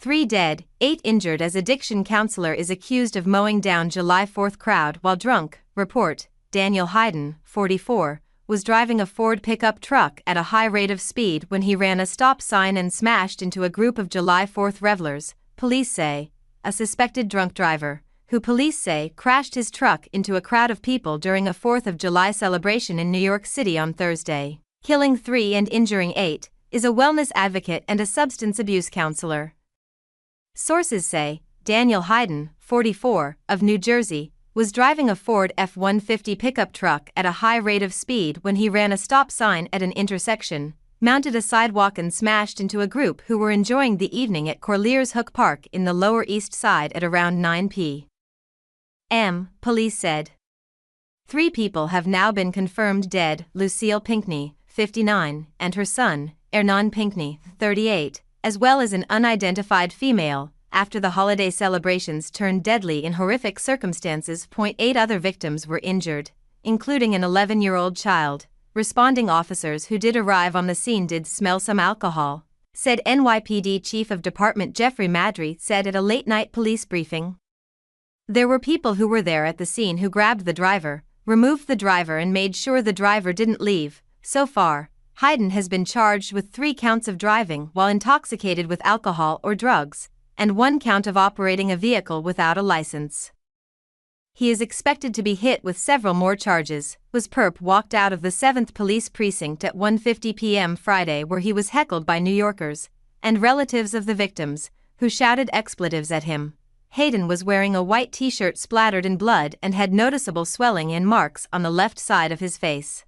3 dead, 8 injured as addiction counselor is accused of mowing down July 4th crowd while drunk. Report: Daniel Hayden, 44, was driving a Ford pickup truck at a high rate of speed when he ran a stop sign and smashed into a group of July 4th revelers, police say. A suspected drunk driver, who police say crashed his truck into a crowd of people during a 4th of July celebration in New York City on Thursday, killing 3 and injuring 8, is a wellness advocate and a substance abuse counselor. Sources say Daniel Hayden, 44, of New Jersey, was driving a Ford F-150 pickup truck at a high rate of speed when he ran a stop sign at an intersection, mounted a sidewalk and smashed into a group who were enjoying the evening at Corlears Hook Park in the Lower East Side at around 9 p.m., police said. 3 people have now been confirmed dead: Lucille Pinckney, 59, and her son, Ernan Pinckney, 38, as well as an unidentified female, after the holiday celebrations turned deadly in horrific circumstances. 8 other victims were injured, including an 11-year-old child. Responding officers who did arrive on the scene did smell some alcohol, said NYPD Chief of Department Jeffrey Madry said at a late-night police briefing. There were people who were there at the scene who grabbed the driver, removed the driver and made sure the driver didn't leave. So far, Hayden has been charged with 3 counts of driving while intoxicated with alcohol or drugs, and 1 count of operating a vehicle without a license. He is expected to be hit with several more charges. Perp walked out of the 7th Police Precinct at 1:50 p.m. Friday, where he was heckled by New Yorkers and relatives of the victims, who shouted expletives at him. Hayden was wearing a white t-shirt splattered in blood and had noticeable swelling and marks on the left side of his face.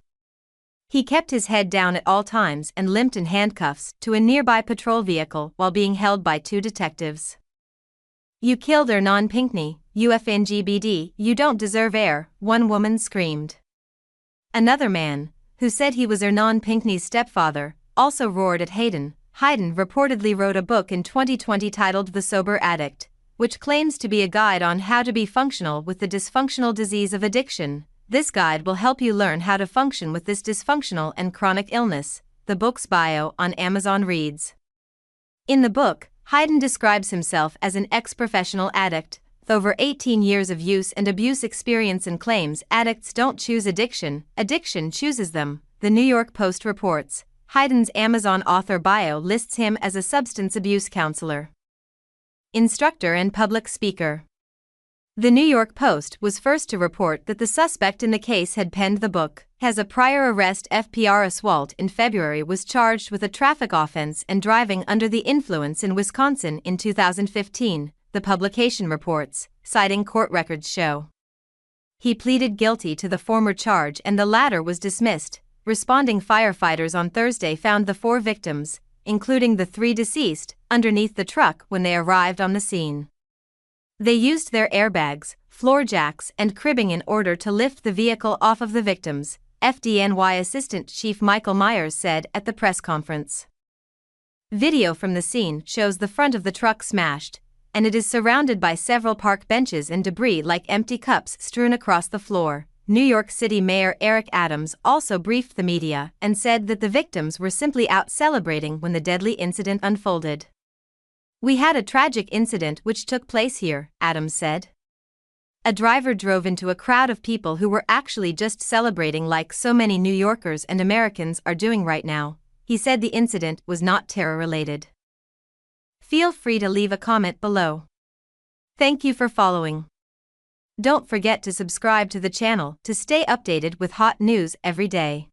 He kept his head down at all times and limped in handcuffs to a nearby patrol vehicle while being held by 2 detectives. "You killed Ernan Pinckney, UFNGBD, you don't deserve air," one woman screamed. Another man, who said he was Ernan Pinckney's stepfather, also roared at Hayden. Hayden reportedly wrote a book in 2020 titled The Sober Addict, which claims to be a guide on how to be functional with the dysfunctional disease of addiction. This guide will help you learn how to function with this dysfunctional and chronic illness, the book's bio on Amazon reads. In the book, Hayden describes himself as an ex-professional addict, with over 18 years of use and abuse experience, and claims addicts don't choose addiction, addiction chooses them. The New York Post reports Hayden's Amazon author bio lists him as a substance abuse counselor, instructor and public speaker. The New York Post was first to report that the suspect in the case had penned the book. Has a prior arrest. FPR Aswalt in February was charged with a traffic offense and driving under the influence in Wisconsin in 2015, the publication reports, citing court records show. He pleaded guilty to the former charge and the latter was dismissed. Responding firefighters on Thursday found the 4 victims, including the 3 deceased, underneath the truck when they arrived on the scene. They used their airbags, floor jacks and cribbing in order to lift the vehicle off of the victims, FDNY Assistant Chief Michael Myers said at the press conference. Video from the scene shows the front of the truck smashed, and it is surrounded by several park benches and debris like empty cups strewn across the floor. New York City Mayor Eric Adams also briefed the media and said that the victims were simply out celebrating when the deadly incident unfolded. "We had a tragic incident which took place here," Adams said. A driver drove into a crowd of people who were actually just celebrating like so many New Yorkers and Americans are doing right now. He said the incident was not terror-related. Feel free to leave a comment below. Thank you for following. Don't forget to subscribe to the channel to stay updated with hot news every day.